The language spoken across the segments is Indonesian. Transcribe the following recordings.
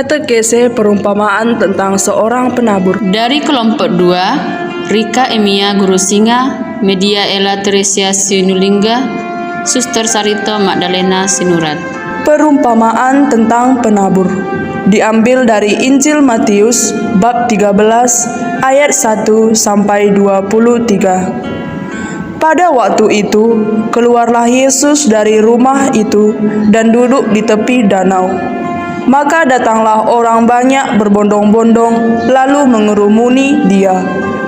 Katekese perumpamaan tentang seorang penabur. Dari kelompok 2, Rika Emia Guru Singa, Media Ella Teresia Sinulingga, Suster Sarito Magdalena Sinurat. Perumpamaan tentang penabur diambil dari Injil Matius bab 13 ayat 1 sampai 23. Pada waktu itu, keluarlah Yesus dari rumah itu dan duduk di tepi danau. Maka datanglah orang banyak berbondong-bondong lalu mengerumuni dia,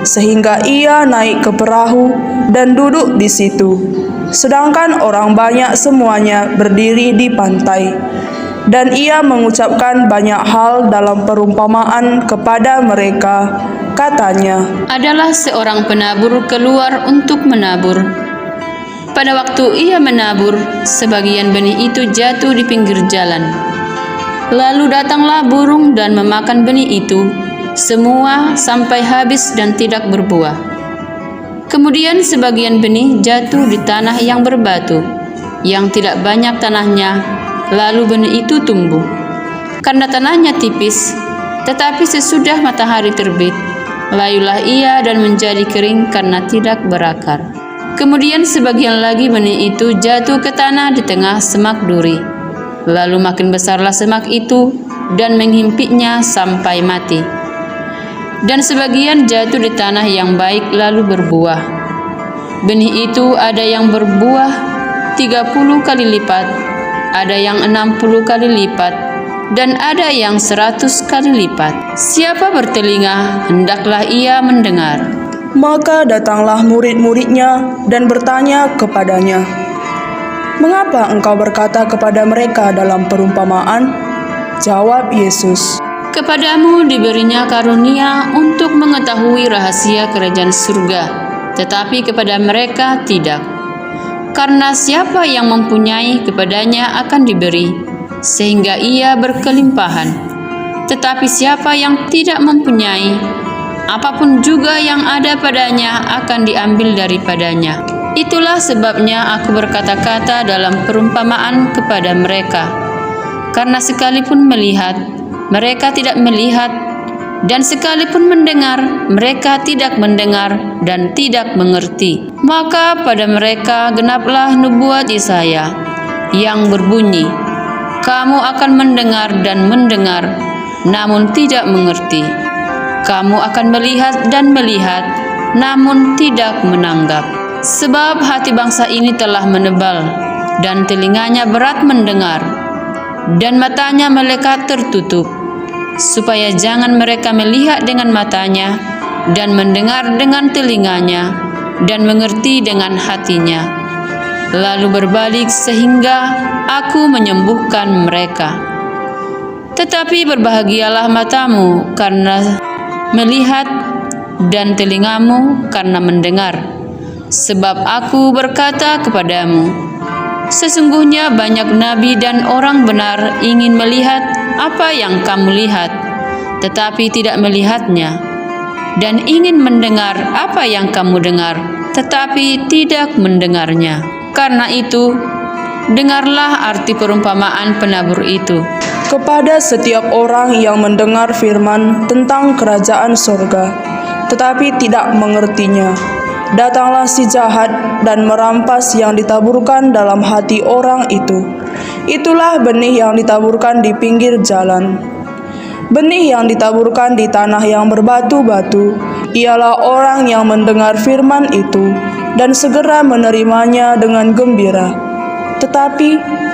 sehingga ia naik ke perahu dan duduk di situ. Sedangkan orang banyak semuanya berdiri di pantai. Dan ia mengucapkan banyak hal dalam perumpamaan kepada mereka. Katanya, Adalah seorang penabur keluar untuk menabur. Pada waktu ia menabur, sebagian benih itu jatuh di pinggir jalan. Lalu datanglah burung dan memakan benih itu, semua sampai habis dan tidak berbuah. Kemudian sebagian benih jatuh di tanah yang berbatu, yang tidak banyak tanahnya, lalu benih itu tumbuh. Karena tanahnya tipis, tetapi sesudah matahari terbit, layulah ia dan menjadi kering karena tidak berakar. Kemudian sebagian lagi benih itu jatuh ke tanah di tengah semak duri. Lalu makin besarlah semak itu dan menghimpitnya sampai mati. Dan sebagian jatuh di tanah yang baik lalu berbuah. Benih itu ada yang berbuah 30 kali lipat, ada yang 60 kali lipat, dan ada yang 100 kali lipat. Siapa bertelinga, hendaklah ia mendengar. maka datanglah murid-muridnya dan bertanya kepadanya, "Mengapa engkau berkata kepada mereka dalam perumpamaan?" Jawab Yesus, Kepadamu diberinya karunia untuk mengetahui rahasia kerajaan surga, tetapi kepada mereka tidak. Karena siapa yang mempunyai kepadanya akan diberi, sehingga ia berkelimpahan. Tetapi siapa yang tidak mempunyai, apapun juga yang ada padanya akan diambil daripadanya. Itulah sebabnya aku berkata-kata dalam perumpamaan kepada mereka. Karena sekalipun melihat, mereka tidak melihat, dan sekalipun mendengar, mereka tidak mendengar dan tidak mengerti. Maka pada mereka genaplah nubuat Yesaya yang berbunyi, "Kamu akan mendengar dan mendengar, namun tidak mengerti. Kamu akan melihat dan melihat, namun tidak menanggap. Sebab hati bangsa ini telah menebal, dan telinganya berat mendengar, dan matanya melekat tertutup, supaya jangan mereka melihat dengan matanya, dan mendengar dengan telinganya, dan mengerti dengan hatinya, lalu berbalik sehingga aku menyembuhkan mereka. Tetapi berbahagialah matamu karena melihat, dan telingamu karena mendengar. Sebab aku berkata kepadamu, sesungguhnya banyak nabi dan orang benar ingin melihat apa yang kamu lihat, tetapi tidak melihatnya, dan ingin mendengar apa yang kamu dengar, tetapi tidak mendengarnya. Karena itu, dengarlah arti perumpamaan penabur itu. kepada setiap orang yang mendengar firman tentang kerajaan sorga, tetapi tidak mengertinya, datanglah si jahat dan merampas yang ditaburkan dalam hati orang itu. Itulah benih yang ditaburkan di pinggir jalan. Benih yang ditaburkan di tanah yang berbatu-batu ialah orang yang mendengar firman itu dan segera menerimanya dengan gembira. Tetapi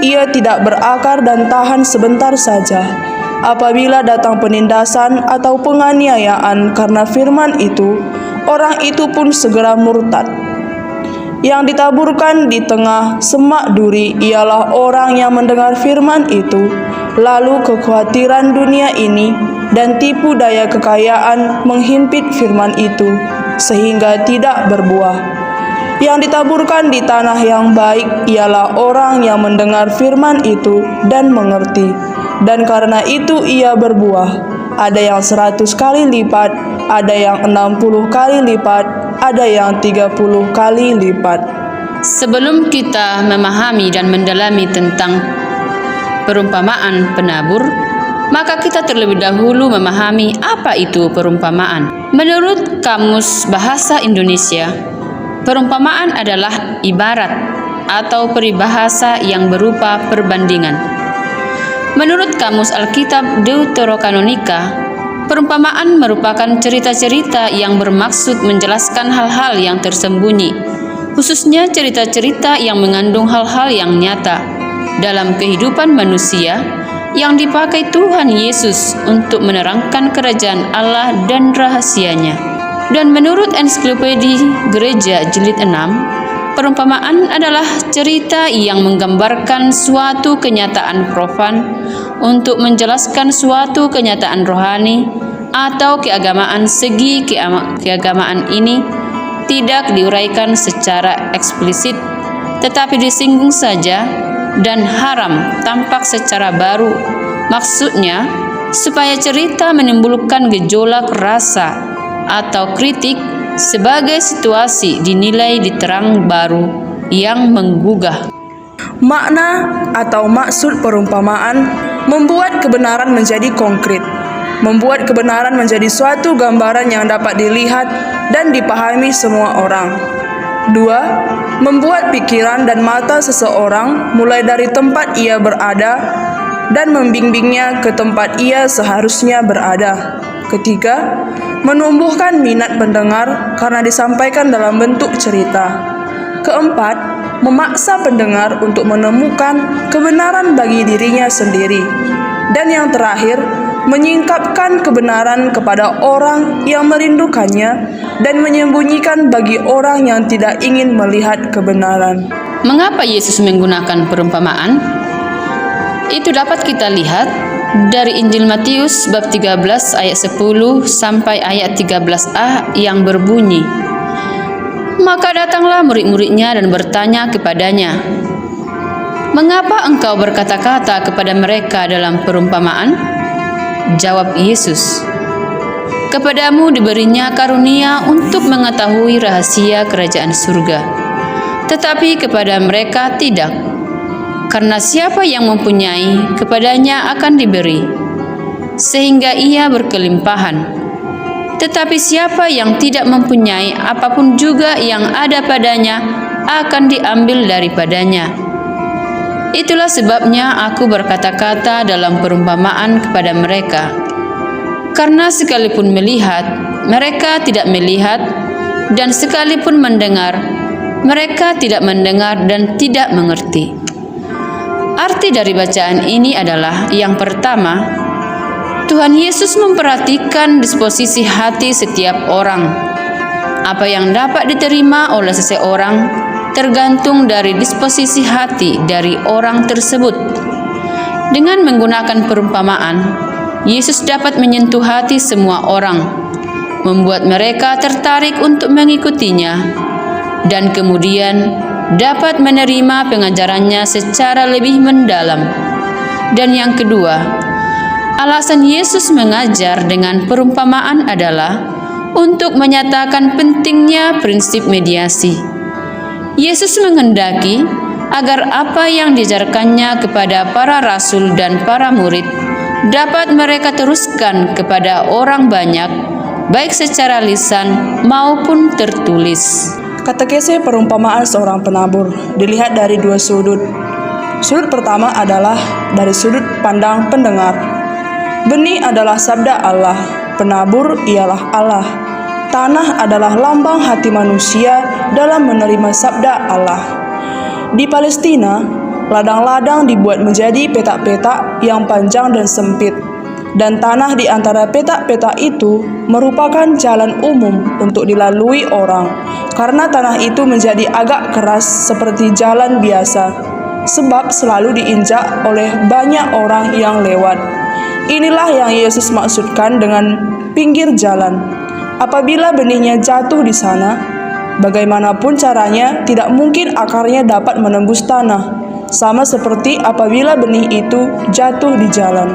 ia tidak berakar dan tahan sebentar saja. Apabila datang penindasan atau penganiayaan karena firman itu, orang itu pun segera murtad. Yang ditaburkan di tengah semak duri ialah orang yang mendengar firman itu, lalu kekhawatiran dunia ini dan tipu daya kekayaan menghimpit firman itu, sehingga tidak berbuah. Yang ditaburkan di tanah yang baik ialah orang yang mendengar firman itu dan mengerti, dan karena itu ia berbuah. Ada yang 100 kali lipat, ada yang 60 kali lipat, ada yang 30 kali lipat. Sebelum kita memahami dan mendalami tentang perumpamaan penabur, maka kita terlebih dahulu memahami apa itu perumpamaan. Menurut Kamus Bahasa Indonesia, perumpamaan adalah ibarat atau peribahasa yang berupa perbandingan. Menurut Kamus Alkitab Deuterokanonika, perumpamaan merupakan cerita-cerita yang bermaksud menjelaskan hal-hal yang tersembunyi, khususnya cerita-cerita yang mengandung hal-hal yang nyata dalam kehidupan manusia yang dipakai Tuhan Yesus untuk menerangkan kerajaan Allah dan rahasianya. Dan menurut Ensiklopedia Gereja Jilid 6, perumpamaan adalah cerita yang menggambarkan suatu kenyataan profan untuk menjelaskan suatu kenyataan rohani atau keagamaan. Segi keagamaan ini tidak diuraikan secara eksplisit, tetapi disinggung saja dan haram tampak secara baru. Maksudnya, supaya cerita menimbulkan gejolak rasa atau kritik sebagai situasi dinilai diterang baru yang menggugah. Makna atau maksud perumpamaan membuat kebenaran menjadi konkret, membuat kebenaran menjadi suatu gambaran yang dapat dilihat dan dipahami semua orang. 2. Membuat pikiran dan mata seseorang mulai dari tempat ia berada dan membimbingnya ke tempat ia seharusnya berada. 3. Menumbuhkan minat pendengar karena disampaikan dalam bentuk cerita. 4. Memaksa pendengar untuk menemukan kebenaran bagi dirinya sendiri. Dan yang terakhir, menyingkapkan kebenaran kepada orang yang merindukannya dan menyembunyikan bagi orang yang tidak ingin melihat kebenaran. Mengapa Yesus menggunakan perumpamaan? Itu dapat kita lihat dari Injil Matius bab 13 ayat 10 sampai ayat 13a yang berbunyi, "Maka datanglah murid-muridnya dan bertanya kepadanya, 'Mengapa engkau berkata-kata kepada mereka dalam perumpamaan?' Jawab Yesus, 'Kepadamu diberinya karunia untuk mengetahui rahasia kerajaan surga, tetapi kepada mereka tidak. Karena siapa yang mempunyai, kepadanya akan diberi, sehingga ia berkelimpahan. Tetapi siapa yang tidak mempunyai, apapun juga yang ada padanya akan diambil daripadanya. Itulah sebabnya aku berkata-kata dalam perumpamaan kepada mereka, karena sekalipun melihat, mereka tidak melihat, dan sekalipun mendengar, mereka tidak mendengar dan tidak mengerti.'" Arti dari bacaan ini adalah, yang pertama, Tuhan Yesus memperhatikan disposisi hati setiap orang. Apa yang dapat diterima oleh seseorang tergantung dari disposisi hati dari orang tersebut. Dengan menggunakan perumpamaan, Yesus dapat menyentuh hati semua orang, membuat mereka tertarik untuk mengikutinya, dan kemudian dapat menerima pengajarannya secara lebih mendalam. Dan yang kedua, alasan Yesus mengajar dengan perumpamaan adalah untuk menyatakan pentingnya prinsip mediasi. Yesus menghendaki agar apa yang diajarkannya kepada para rasul dan para murid dapat mereka teruskan kepada orang banyak, baik secara lisan maupun tertulis. Katekese perumpamaan seorang penabur dilihat dari dua sudut. Sudut pertama adalah dari sudut pandang pendengar. Benih adalah sabda Allah, penabur ialah Allah. Tanah adalah lambang hati manusia dalam menerima sabda Allah. Di Palestina, ladang-ladang dibuat menjadi petak-petak yang panjang dan sempit, dan tanah di antara petak-petak itu merupakan jalan umum untuk dilalui orang, karena tanah itu menjadi agak keras seperti jalan biasa, sebab selalu diinjak oleh banyak orang yang lewat. Inilah yang Yesus maksudkan dengan pinggir jalan. Apabila benihnya jatuh di sana, bagaimanapun caranya, tidak mungkin akarnya dapat menembus tanah, sama seperti apabila benih itu jatuh di jalan.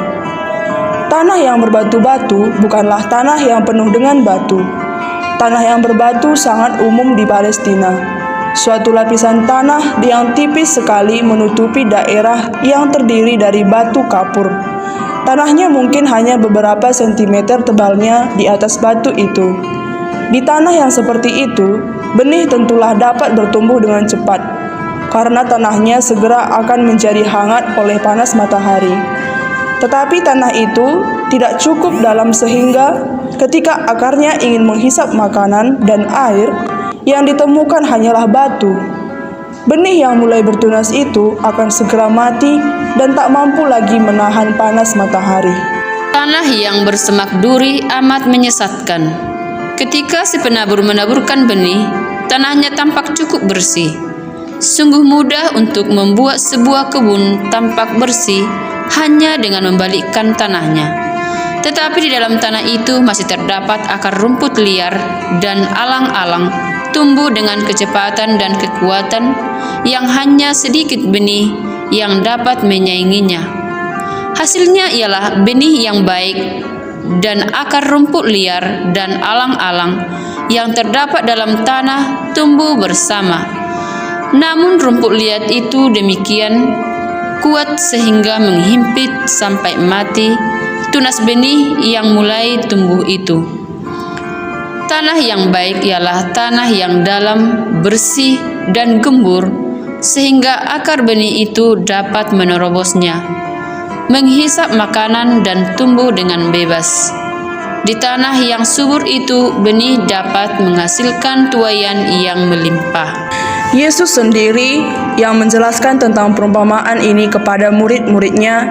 Tanah yang berbatu-batu bukanlah tanah yang penuh dengan batu. Tanah yang berbatu sangat umum di Palestina. Suatu lapisan tanah yang tipis sekali menutupi daerah yang terdiri dari batu kapur. Tanahnya mungkin hanya beberapa sentimeter tebalnya di atas batu itu. Di tanah yang seperti itu, benih tentulah dapat bertumbuh dengan cepat, karena tanahnya segera akan menjadi hangat oleh panas matahari. Tetapi tanah itu tidak cukup dalam sehingga ketika akarnya ingin menghisap makanan dan air, yang ditemukan hanyalah batu. Benih yang mulai bertunas itu akan segera mati dan tak mampu lagi menahan panas matahari. Tanah yang bersemak duri amat menyesatkan. Ketika si penabur menaburkan benih, tanahnya tampak cukup bersih. Sungguh mudah untuk membuat sebuah kebun tampak bersih hanya dengan membalikkan tanahnya. Tetapi di dalam tanah itu masih terdapat akar rumput liar dan alang-alang tumbuh dengan kecepatan dan kekuatan yang hanya sedikit benih yang dapat menyainginya. Hasilnya ialah benih yang baik dan akar rumput liar dan alang-alang yang terdapat dalam tanah tumbuh bersama. Namun rumput liar itu demikian kuat sehingga menghimpit sampai mati tunas benih yang mulai tumbuh itu. Tanah yang baik ialah tanah yang dalam, bersih, dan gembur, sehingga akar benih itu dapat menerobosnya, menghisap makanan dan tumbuh dengan bebas. Di tanah yang subur itu, benih dapat menghasilkan tuaian yang melimpah. Yesus sendiri yang menjelaskan tentang perumpamaan ini kepada murid-muridnya.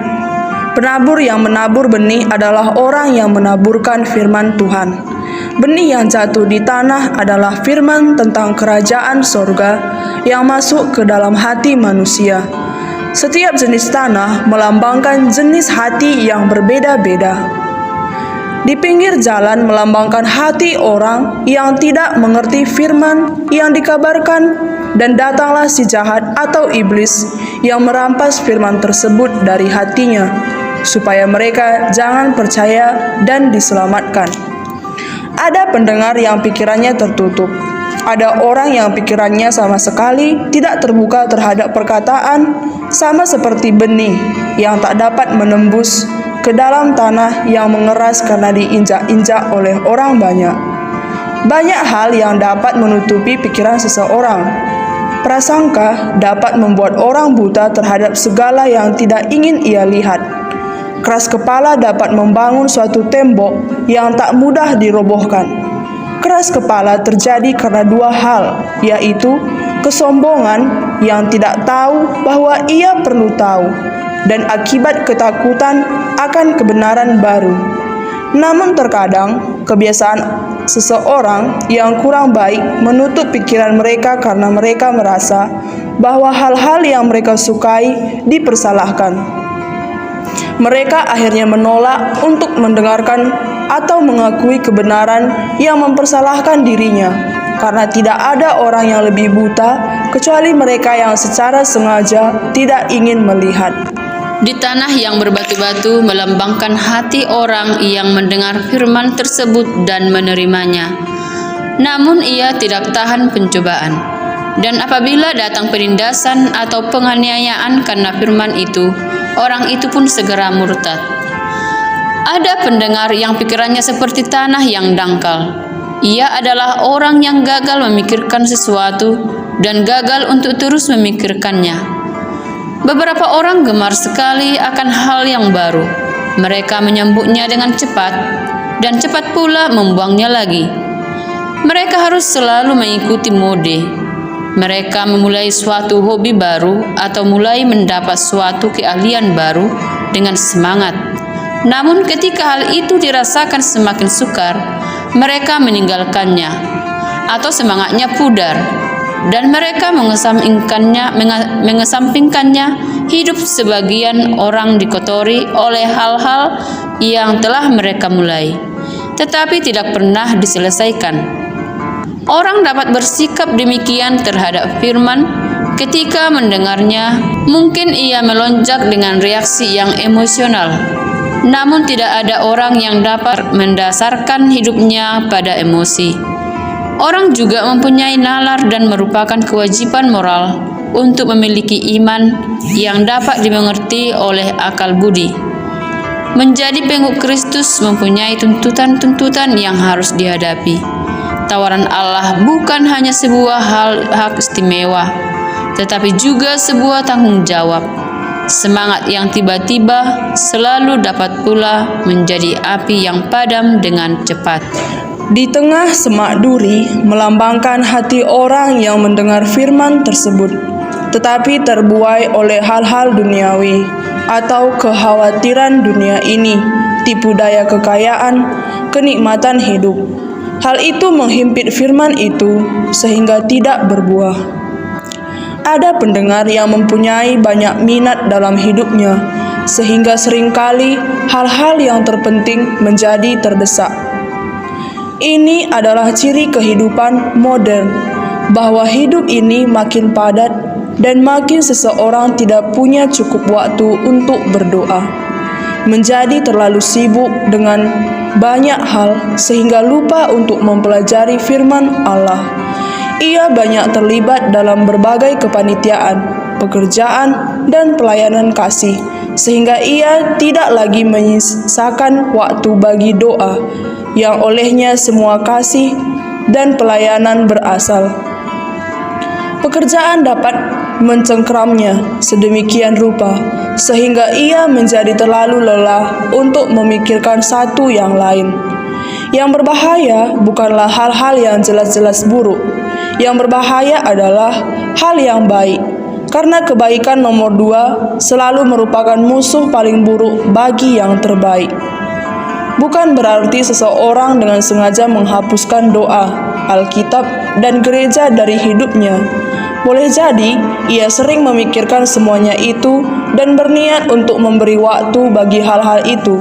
Penabur yang menabur benih adalah orang yang menaburkan firman Tuhan. Benih yang jatuh di tanah adalah firman tentang kerajaan sorga yang masuk ke dalam hati manusia. Setiap jenis tanah melambangkan jenis hati yang berbeda-beda. Di pinggir jalan melambangkan hati orang yang tidak mengerti firman yang dikabarkan, dan datanglah si jahat atau iblis yang merampas firman tersebut dari hatinya, supaya mereka jangan percaya dan diselamatkan. Ada pendengar yang pikirannya tertutup. Ada orang yang pikirannya sama sekali tidak terbuka terhadap perkataan, sama seperti benih yang tak dapat menembus ke dalam tanah yang mengeras karena diinjak-injak oleh orang banyak. Banyak hal yang dapat menutupi pikiran seseorang. Prasangka dapat membuat orang buta terhadap segala yang tidak ingin ia lihat. Keras kepala dapat membangun suatu tembok yang tak mudah dirobohkan. Keras kepala terjadi karena dua hal, yaitu kesombongan yang tidak tahu bahwa ia perlu tahu, dan akibat ketakutan akan kebenaran baru. Namun terkadang kebiasaan seseorang yang kurang baik menutup pikiran mereka karena mereka merasa bahwa hal-hal yang mereka sukai dipersalahkan. Mereka akhirnya menolak untuk mendengarkan atau mengakui kebenaran yang mempersalahkan dirinya, karena tidak ada orang yang lebih buta kecuali mereka yang secara sengaja tidak ingin melihat. Di tanah yang berbatu-batu melambangkan hati orang yang mendengar firman tersebut dan menerimanya. Namun ia tidak tahan pencobaan. Dan apabila datang penindasan atau penganiayaan karena firman itu, orang itu pun segera murtad. Ada pendengar yang pikirannya seperti tanah yang dangkal. Ia adalah orang yang gagal memikirkan sesuatu dan gagal untuk terus memikirkannya. Beberapa orang gemar sekali akan hal yang baru. Mereka menyambutnya dengan cepat dan cepat pula membuangnya lagi. Mereka harus selalu mengikuti mode. Mereka memulai suatu hobi baru atau mulai mendapat suatu keahlian baru dengan semangat. Namun ketika hal itu dirasakan semakin sukar, mereka meninggalkannya atau semangatnya pudar, dan mereka mengesampingkannya. Hidup sebagian orang dikotori oleh hal-hal yang telah mereka mulai, tetapi tidak pernah diselesaikan. Orang dapat bersikap demikian terhadap firman ketika mendengarnya. Mungkin ia melonjak dengan reaksi yang emosional, namun tidak ada orang yang dapat mendasarkan hidupnya pada emosi. Orang juga mempunyai nalar dan merupakan kewajiban moral untuk memiliki iman yang dapat dimengerti oleh akal budi. Menjadi pengikut Kristus mempunyai tuntutan-tuntutan yang harus dihadapi. Tawaran Allah bukan hanya sebuah hak istimewa, tetapi juga sebuah tanggung jawab. Semangat yang tiba-tiba selalu dapat pula menjadi api yang padam dengan cepat. Di tengah semak duri melambangkan hati orang yang mendengar firman tersebut, tetapi terbuai oleh hal-hal duniawi atau kekhawatiran dunia ini, tipu daya kekayaan, kenikmatan hidup. Hal itu menghimpit firman itu sehingga tidak berbuah. Ada pendengar yang mempunyai banyak minat dalam hidupnya, sehingga seringkali hal-hal yang terpenting menjadi terdesak. Ini adalah ciri kehidupan modern, bahwa hidup ini makin padat dan makin seseorang tidak punya cukup waktu untuk berdoa, menjadi terlalu sibuk dengan banyak hal sehingga lupa untuk mempelajari firman Allah. Ia banyak terlibat dalam berbagai kepanitiaan, pekerjaan, dan pelayanan kasih, sehingga ia tidak lagi menyisakan waktu bagi doa, yang olehnya semua kasih dan pelayanan berasal. Pekerjaan dapat mencengkramnya sedemikian rupa, sehingga ia menjadi terlalu lelah untuk memikirkan satu yang lain. Yang berbahaya bukanlah hal-hal yang jelas-jelas buruk. Yang berbahaya adalah hal yang baik, karena kebaikan nomor 2 selalu merupakan musuh paling buruk bagi yang terbaik. Bukan berarti seseorang dengan sengaja menghapuskan doa, Alkitab, dan gereja dari hidupnya. Boleh jadi ia sering memikirkan semuanya itu dan berniat untuk memberi waktu bagi hal-hal itu.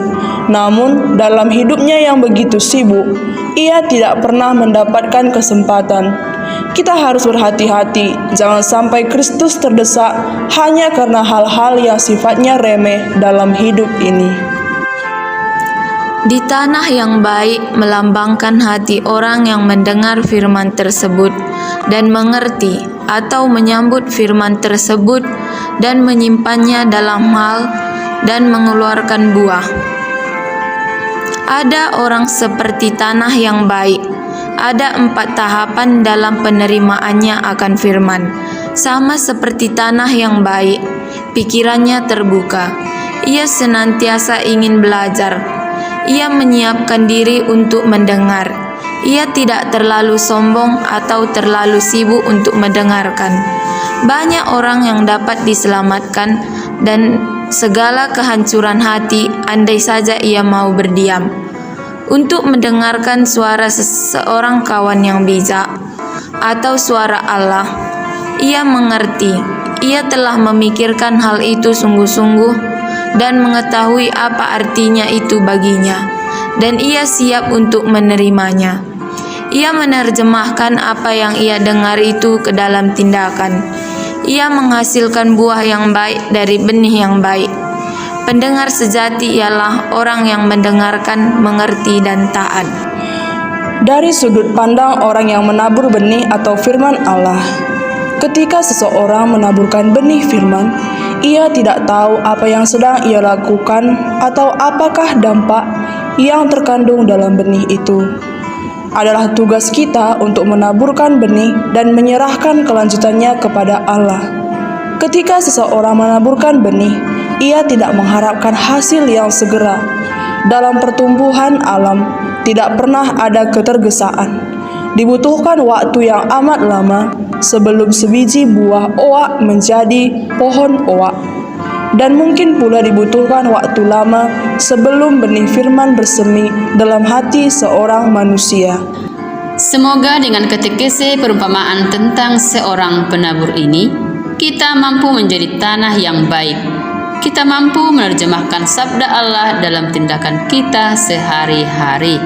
Namun dalam hidupnya yang begitu sibuk, ia tidak pernah mendapatkan kesempatan. Kita harus berhati-hati, jangan sampai Kristus terdesak hanya karena hal-hal yang sifatnya remeh dalam hidup ini. Di tanah yang baik melambangkan hati orang yang mendengar firman tersebut dan mengerti atau menyambut firman tersebut dan menyimpannya dalam hal dan mengeluarkan buah. Ada orang seperti tanah yang baik. Ada 4 tahapan dalam penerimaannya akan firman. Sama seperti tanah yang baik, pikirannya terbuka. Ia senantiasa ingin belajar. Ia menyiapkan diri untuk mendengar. Ia tidak terlalu sombong atau terlalu sibuk untuk mendengarkan. Banyak orang yang dapat diselamatkan dan segala kehancuran hati andai saja ia mau berdiam untuk mendengarkan suara seseorang kawan yang bijak atau suara Allah. Ia mengerti, ia telah memikirkan hal itu sungguh-sungguh dan mengetahui apa artinya itu baginya, dan ia siap untuk menerimanya. Ia menerjemahkan apa yang ia dengar itu ke dalam tindakan. Ia menghasilkan buah yang baik dari benih yang baik. Pendengar sejati ialah orang yang mendengarkan, mengerti, dan taat. Dari sudut pandang orang yang menabur benih atau firman Allah, ketika seseorang menaburkan benih firman, ia tidak tahu apa yang sedang ia lakukan atau apakah dampak yang terkandung dalam benih itu. Adalah tugas kita untuk menaburkan benih dan menyerahkan kelanjutannya kepada Allah. Ketika seseorang menaburkan benih, ia tidak mengharapkan hasil yang segera. Dalam pertumbuhan alam, tidak pernah ada ketergesaan. Dibutuhkan waktu yang amat lama sebelum sebiji buah oak menjadi pohon oak. Dan mungkin pula dibutuhkan waktu lama sebelum benih firman bersemi dalam hati seorang manusia. Semoga dengan katekese perumpamaan tentang seorang penabur ini, kita mampu menjadi tanah yang baik. Kita mampu menerjemahkan sabda Allah dalam tindakan kita sehari-hari.